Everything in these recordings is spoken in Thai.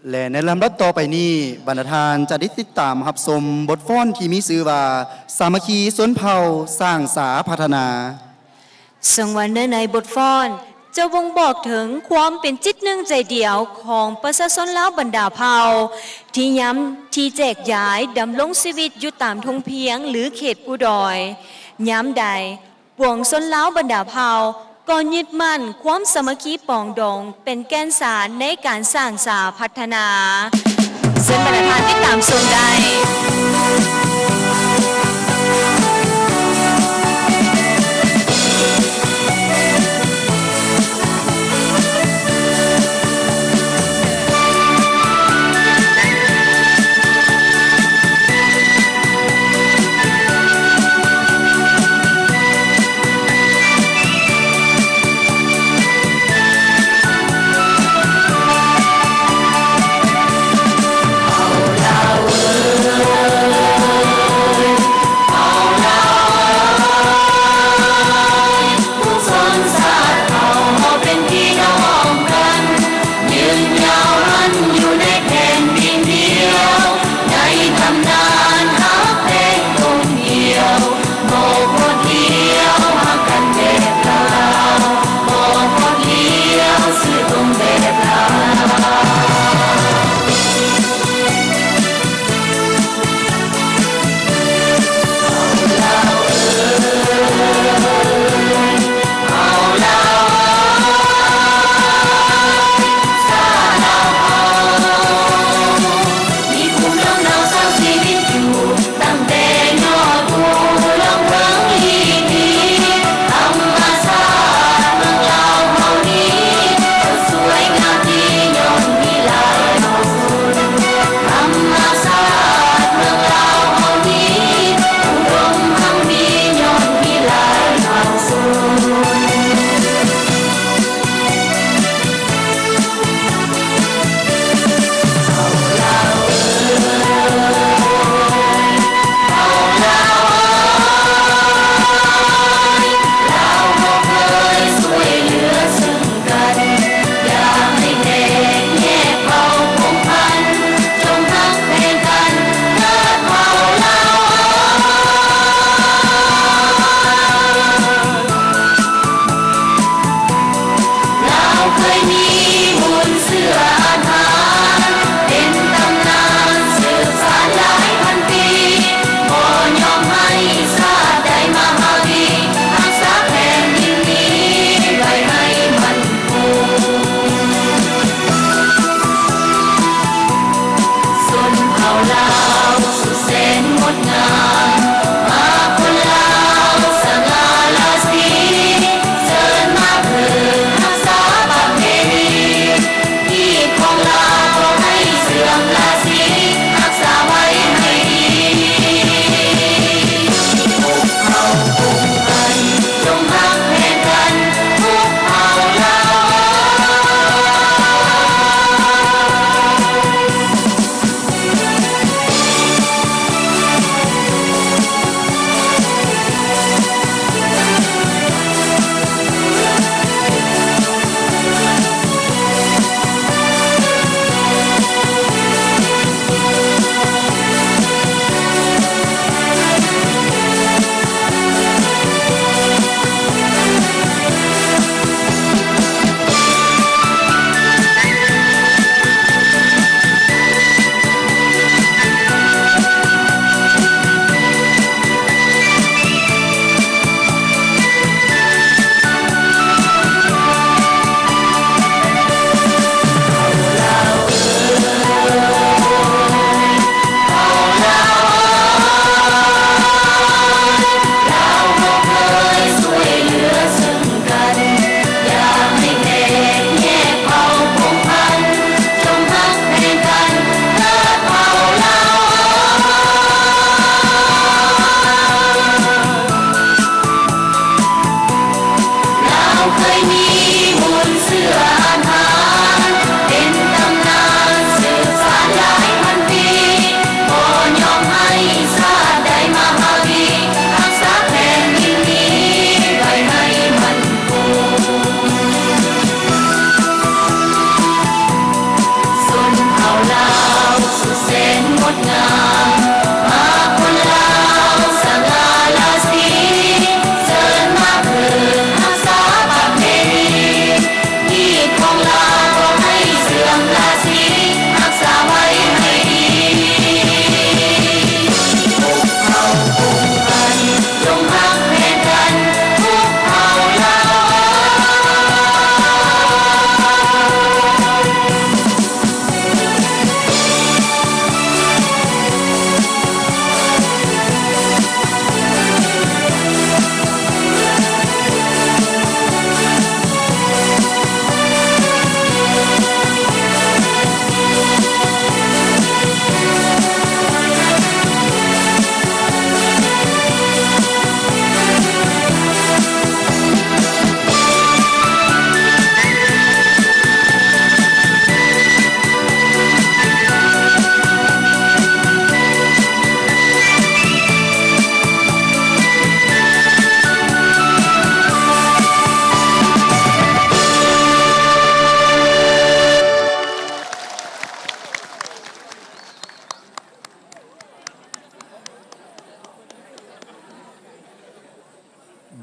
และในลำดับต่อไปนี้บรรณาทานจะได้ติดตามรับชมบทฟ้อนที่มีชื่อว่าสามัคคีสนเผ่าสร้างสาพัฒนาซึ่งวันเนื้อในบทฟ้อนจะบ่งบอกถึงความเป็นจิตหนึ่งใจเดียวของประชาชนลาวบรรดาเผ่าที่ย้ำที่แจกย้ายดำรงชีวิตอยู่ตามทงเพียงหรือเขตผู้ดอยย้ำใดปวงชนลาวบรรดาเผ่าก็ยึดมั่นความสามัคคีปองดองเป็นแกนสารในการสร้างสาพัฒนาซึ่งบรรณาทานติดตามชมได้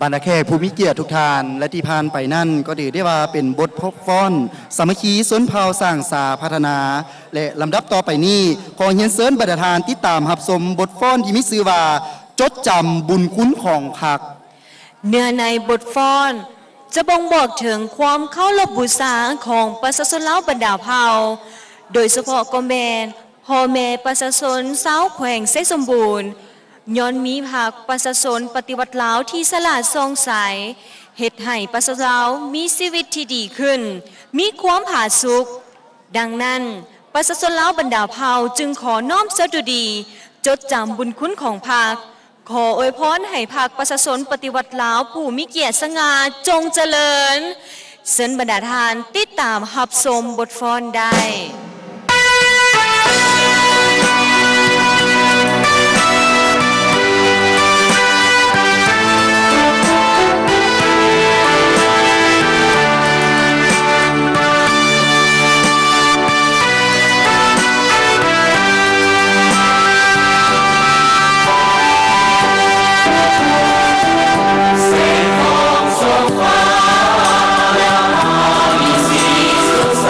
บรรดาแขกผู้มีเกียรติทุกท่านและที่ผ่านไปนั่นก็ถือได้ว่าเป็นบทพบฟ้อนสามัคคีสนเผ่าสร้างสาพัฒนา และลำดับต่อไปนี้ขอเฮียนเซินบรรดาทานที่ตามหับสมบทฟ้อนที่มีชื่อว่าจดจำบุญคุณของผัก เนื้อในบทฟ้อนจะบ่งบอกถึงความเคารพบูชาของประชาชนลาวบรรดาเผ่า โดยเฉพาะก็แม่นพ่อแม่ประชาชนชาวแขวงไซสมบูรณ์ย้อนมีภาคประชาชนปฏิวัติลาวที่สลาดทรงใสเฮ็ดให้ประชาชนลาวมีชีวิตที่ดีขึ้น มีความผาสุกดังนั้นประชาชนลาวบรรดาเผ่าจึงขอน้อมสดุดี จดจำบุญคุณของภาค ขออวยพรให้ภาคประชาชนปฏิวัติลาวผู้มีเกียรติสง่าจงเจริญเสินบรรดาทานติดตามหับชมบทฟ้อนได้ มีสีสดใส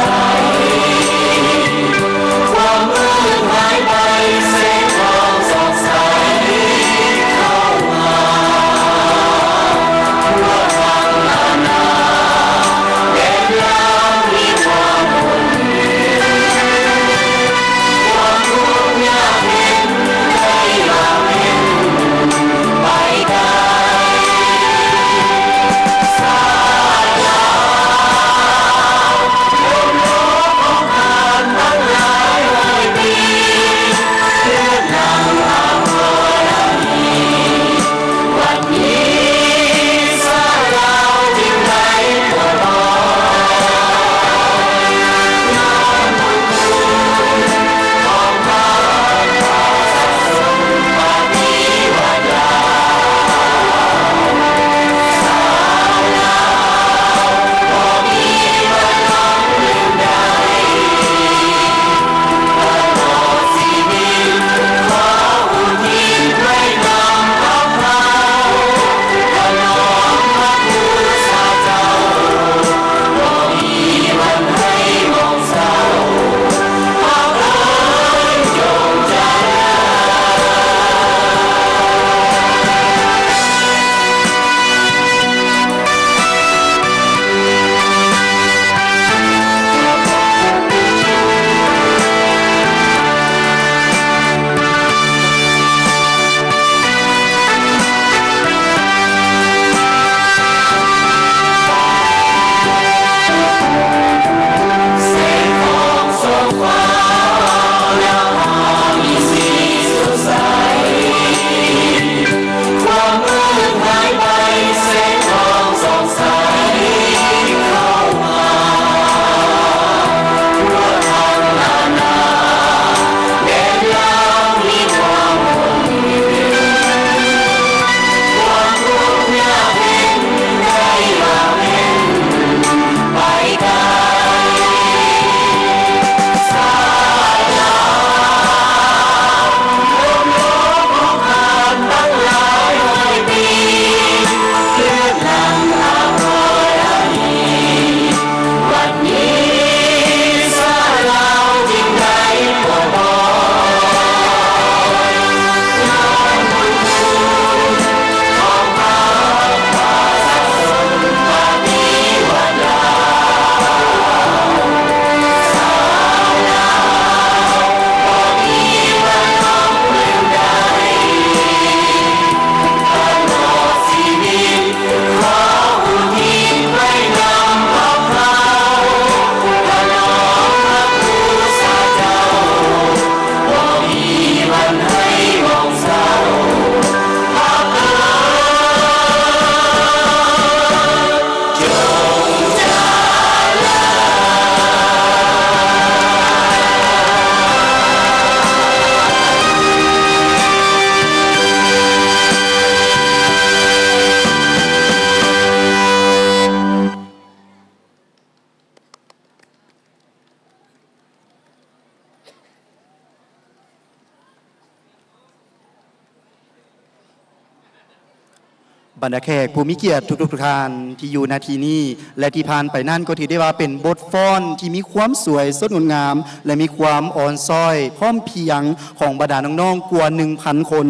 บรรดาแขกผู้มีเกียรติทุกท่านที่อยู่นาทีนี้และที่ผ่านไปนั่นก็ถือได้ว่าเป็นบทฟ้อนที่มีความสวยสดงดงามและมีความอ่อนซ้อยพร้อมเพรียงของบรรดาน้องๆกว่า 1,000 คน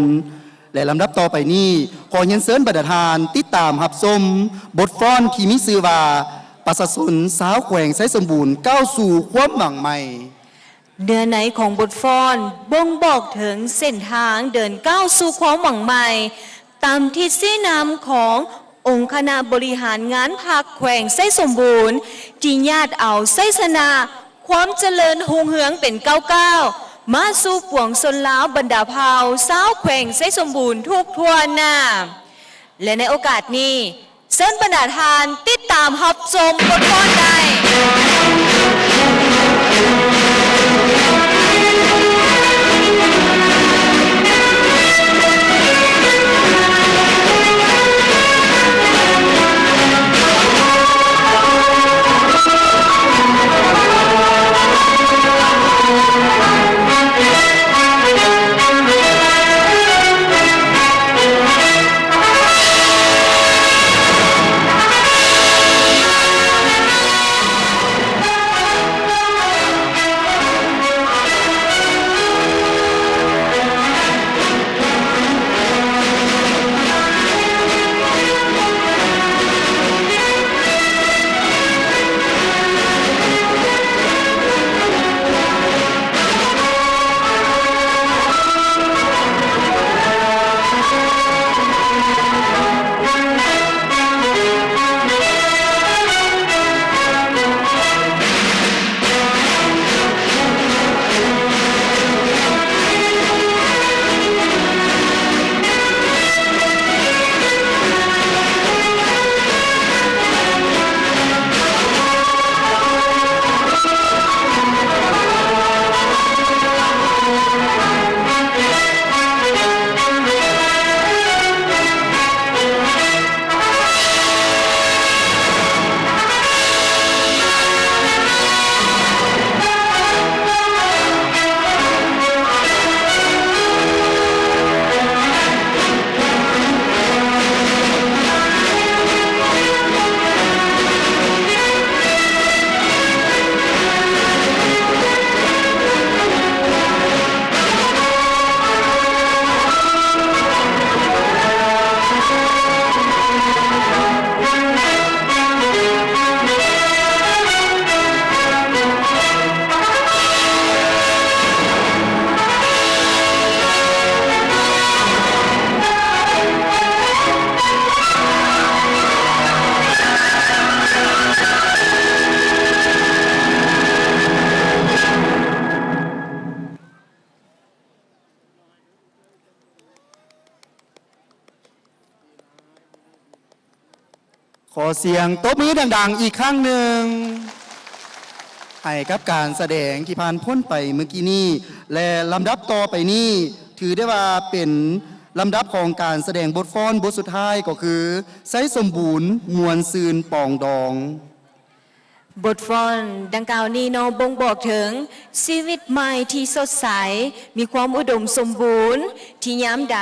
และลำดับต่อไปนี้ขอเรียนเชิญบรรดาทานติดตามรับชมบทฟ้อนที่มีชื่อว่าประชาชนสาวแขวงไสสมบูรณ์ก้าวสู่ความหวังใหม่เนื้อในของบทฟ้อนบ่งบอกถึงเส้นทางเดินก้าวสู่ความหวังใหม่ตามทิศชี้นำขององค์คณะบริหารงานภาคแขวงไสสมบูรณ์ที่ญาติเอาไสชนะความเจริญหุ่งเหืองเป็นก้าวมาสู่ปวงชนลาวบรรดาเผ่าสาวแขวงไสสมบูรณ์ทุกทั่วหน้าและในโอกาสนี้เชิญบรรดาทานติดตามรับชมบทฟ้อนได้ขอเสียงตบมือดังๆอีกครั้งหนึ่งให้กับการแสดงที่ผ่านพ้นไปเมื่อกี้นี้และลำดับต่อไปนี้ถือได้ว่าเป็นลำดับของการแสดงบทฟ้อนบทสุดท้ายก็คือไสสมบูรณ์มวลซืนปองดองบทฟ้อนดังกล่าวนี้เนาะบ่งบอกถึงชีวิตใหม่ที่สดใสมีความอุดมสมบูรณ์ที่ยามใด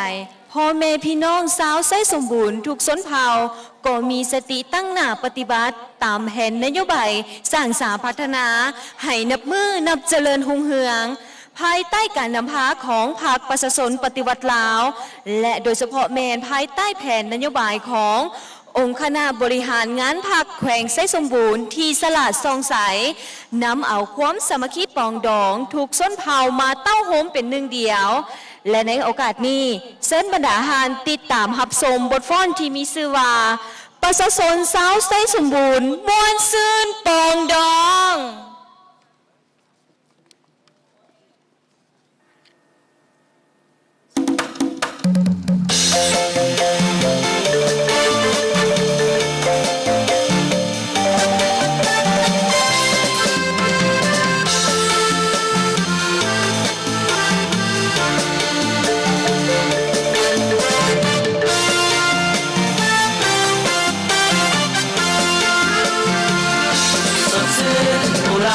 พ่อแม่พี่น้องสาวไสสมบูรณ์ทุกชนเผ่าก็มีสติตั้งหน้าปฏิบัติตามแผนนโยบายสร้างสรรค์พัฒนาให้นับมือนับเจริญหุ่งเหืองภายใต้การนำพาของพรรคประชาชนปฏิวัติลาวและโดยเฉพาะแมนภายใต้แผนนโยบายขององค์คณะบริหารงานพรรคแขวงไสสมบูรณ์ที่สลาดซองใสนำเอาความสามัคคีปองดองถูกส้นเผามาเต้าโฮมเป็นหนึ่งเดียวและในโอกาสนี้เชิญบรรดาทานติดตามรับชมบทฟ้อนที่มีชื่อว่าประชาชนสาวไสสมบูรณ์มวลซืนปองดอง รา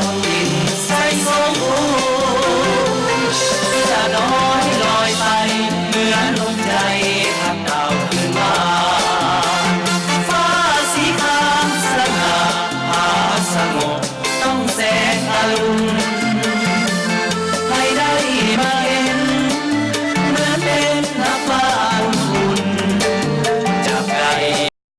น